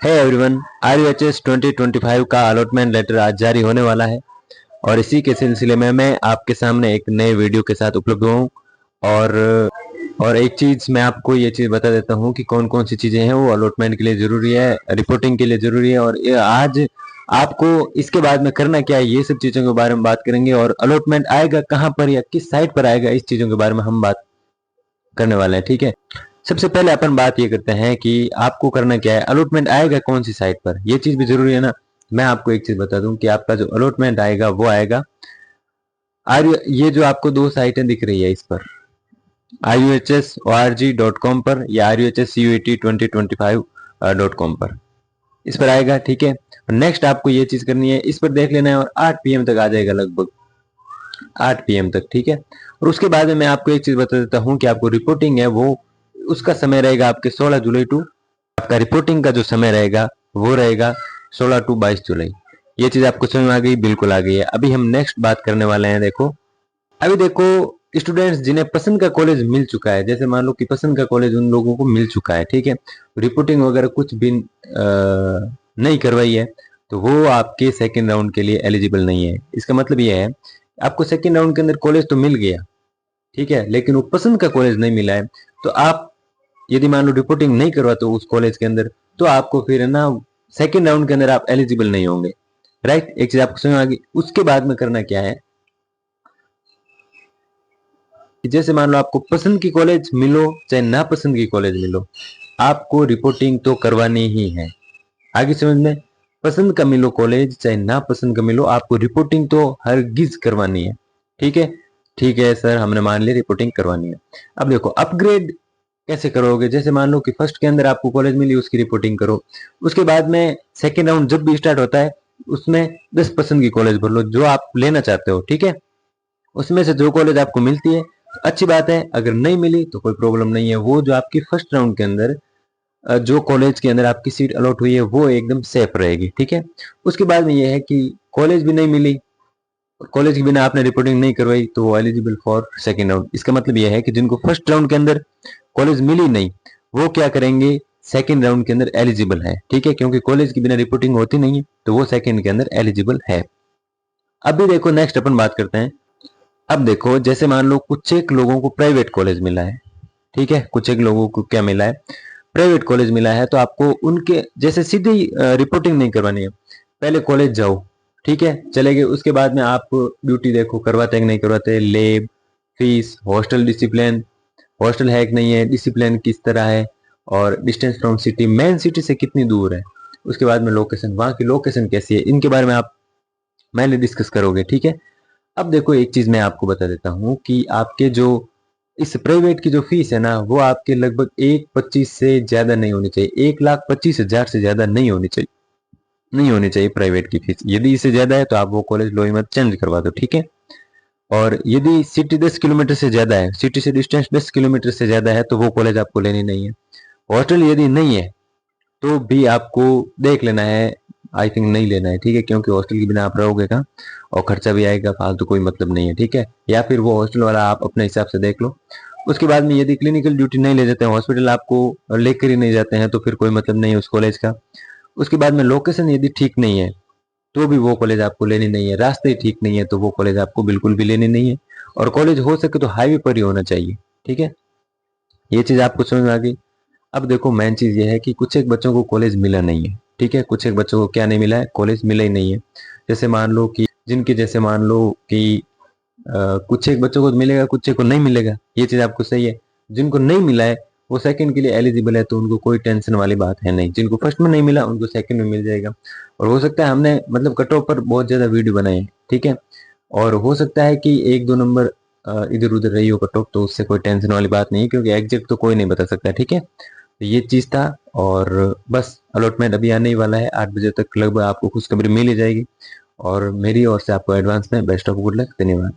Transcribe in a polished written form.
है everyone, RUHS 2025 का allotment letter आज जारी होने वाला है और इसी के सिलसिले में मैं आपके सामने एक नए वीडियो के साथ उपलब्ध हूँ। और एक चीज़ मैं आपको ये चीज़ बता देता हूँ कि कौन कौन सी चीज़ें हैं वो अलॉटमेंट के लिए ज़रूरी है, रिपोर्टिंग के लिए ज़रूरी है। और ये आज आपको इसके बाद में करना क्या है, ये सब चीज़ों के बारे में बात करेंगे। और अलॉटमेंट आएगा कहाँ पर या किस साइट पर आएगा, इस चीज़ों के बारे में हम बात करने वाले हैं। ठीक है, सबसे पहले अपन बात ये करते हैं कि आपको करना क्या है, अलॉटमेंट आएगा कौन सी साइट पर, ये चीज भी जरूरी है ना। मैं आपको एक चीज बता दूं कि आपका जो अलॉटमेंट आएगा वो आएगा ये जो आपको दो साइटें दिख रही है इस पर, ruhsorg.com पर या ruhscut2025.com पर, इस पर आएगा। ठीक है, नेक्स्ट आपको ये चीज करनी है, इस पर देख लेना है और 8 PM तक आ जाएगा, लगभग 8 PM तक। ठीक है, और उसके बाद में मैं आपको एक चीज बता देता हूँ कि आपको रिपोर्टिंग है वो, उसका समय रहेगा आपके 16 जुलाई टू, आपका रिपोर्टिंग का जो समय रहेगा वो रहेगा 16 टू 22 जुलाई। ये चीज आपको समझ में आ गई? बिल्कुल आ गई है। अभी हम नेक्स्ट बात करने वाले हैं। अभी देखो स्टूडेंट्स जिन्हें पसंद का कॉलेज मिल चुका है, जैसे मान लो कि पसंद का कॉलेज उन लोगों को मिल चुका है, ठीक है, रिपोर्टिंग वगैरह कुछ भी नहीं करवाई है, तो वो आपके सेकेंड राउंड के लिए एलिजिबल नहीं है। इसका मतलब ये है आपको सेकेंड राउंड के अंदर कॉलेज तो मिल गया, ठीक है, लेकिन वो पसंद का कॉलेज नहीं मिला है, तो आप यदि मान लो रिपोर्टिंग नहीं करवाते उस कॉलेज के अंदर, तो आपको फिर है ना सेकेंड राउंड के अंदर आप एलिजिबल नहीं होंगे। राइट, एक चीज आपको समझ आ गई। उसके बाद में करना क्या है, जैसे मान लो आपको पसंद की कॉलेज मिलो चाहे ना पसंद की कॉलेज मिलो, आपको रिपोर्टिंग तो करवानी ही है। आगे समझ में, पसंद का मिलो कॉलेज चाहे ना पसंद का मिलो, आपको रिपोर्टिंग तो हरगिज करवानी है। ठीक है, ठीक है सर, हमने मान लिया रिपोर्टिंग करवानी है। अब देखो अपग्रेड कैसे करोगे, जैसे मान लो कि फर्स्ट के अंदर आपको कॉलेज मिली, उसकी रिपोर्टिंग करो। उसके बाद में सेकेंड राउंड जब भी स्टार्ट होता है, उसमें 10 पसंद की कॉलेज भर लो जो आप लेना चाहते हो। ठीक है, उसमें से जो कॉलेज आपको मिलती है तो अच्छी बात है, अगर नहीं मिली तो कोई प्रॉब्लम नहीं है। वो जो आपकी फर्स्ट राउंड के अंदर जो कॉलेज के अंदर आपकी सीट अलॉट हुई है वो एकदम सेफ रहेगी। ठीक है, उसके बाद में ये है कि कॉलेज भी नहीं मिली, कॉलेज के बिना आपने रिपोर्टिंग नहीं करवाई, तो वो एलिजिबल फॉर सेकेंड राउंड। इसका मतलब यह है कि जिनको फर्स्ट राउंड के अंदर कॉलेज मिली नहीं, वो क्या करेंगे, सेकेंड राउंड के अंदर एलिजिबल है। ठीक है, क्योंकि कॉलेज की बिना रिपोर्टिंग होती नहीं है, तो वो सेकेंड के अंदर एलिजिबल है। अभी देखो नेक्स्ट अपन बात करते हैं। अब देखो जैसे मान लो कुछ एक लोगों को प्राइवेट कॉलेज मिला है, ठीक है, कुछ एक लोगों को क्या मिला है, प्राइवेट कॉलेज मिला है, तो आपको उनके जैसे सीधी रिपोर्टिंग नहीं करवानी है। पहले कॉलेज जाओ, ठीक है, चले गए, उसके बाद में आप ड्यूटी देखो करवाते हैं कि नहीं करवाते, lab, fees, hostel discipline, hostel है कि नहीं है, डिसिप्लिन किस तरह है, और distance from city, main city से कितनी दूर है। उसके बाद में लोकेशन, वहाँ की लोकेशन कैसी है, इनके बारे में आप मैंने डिस्कस करोगे। ठीक है, अब देखो एक चीज मैं आपको बता देता हूँ कि आपके जो इस प्राइवेट की जो फीस है ना, वो आपके लगभग 1,25 से ज्यादा नहीं होनी चाहिए, 1,25,000 से ज्यादा नहीं होनी चाहिए, नहीं होनी चाहिए प्राइवेट की फीस। यदि इससे ज्यादा है तो आप वो कॉलेज लो ही मत, चेंज करवा दो। ठीक है, और यदि सिटी 10 किलोमीटर से ज्यादा है, सिटी से डिस्टेंस 10 किलोमीटर से ज्यादा है, तो वो कॉलेज आपको लेनी नहीं है। हॉस्टल यदि नहीं है तो भी आपको देख लेना है, आई थिंक नहीं लेना है। ठीक है, क्योंकि हॉस्टल के बिना आप रहोगे कहाँ, और खर्चा भी आएगा फालतू, कोई मतलब नहीं है। ठीक है, या फिर वो हॉस्टल वाला आप अपने हिसाब से देख लो। उसके बाद में यदि क्लिनिकल ड्यूटी नहीं ले जाते हैं, हॉस्पिटल आपको लेकर ही नहीं जाते हैं, तो फिर कोई मतलब नहीं है उस कॉलेज का। उसके बाद में लोकेशन यदि ठीक नहीं है तो भी वो कॉलेज आपको लेनी नहीं है, रास्ते ही ठीक नहीं है तो वो कॉलेज आपको बिल्कुल भी लेनी नहीं है। और कॉलेज हो सके तो हाईवे पर ही होना चाहिए। ठीक है, ये चीज आपको समझ में आ गई। अब देखो मेन चीज ये है कि कुछ एक बच्चों को कॉलेज मिला नहीं है। ठीक है, कुछ एक बच्चों को क्या नहीं मिला है, कॉलेज मिला ही नहीं है। जैसे मान लो कि जिनके, जैसे मान लो कि कुछ एक बच्चों को मिलेगा, कुछ एक को नहीं मिलेगा, ये चीज आपको सही है। जिनको नहीं मिला है वो सेकंड के लिए एलिजिबल है, तो उनको कोई टेंशन वाली बात है नहीं। जिनको फर्स्ट में नहीं मिला उनको सेकंड में मिल जाएगा। और हो सकता है हमने मतलब कट ऑफ पर बहुत ज्यादा वीडियो बनाए हैं, ठीक है, और हो सकता है कि 1-2 नंबर इधर उधर रही हो कट ऑफ, तो उससे कोई टेंशन वाली बात नहीं है, क्योंकि एग्जैक्ट तो कोई नहीं बता सकता। ठीक है, तो ये चीज था। और बस अलॉटमेंट अभी आने ही वाला है, 8 बजे तक लगभग आपको खुशखबरी मिल ही जाएगी। और मेरी ओर से आपको एडवांस में बेस्ट ऑफ गुड लक, धन्यवाद।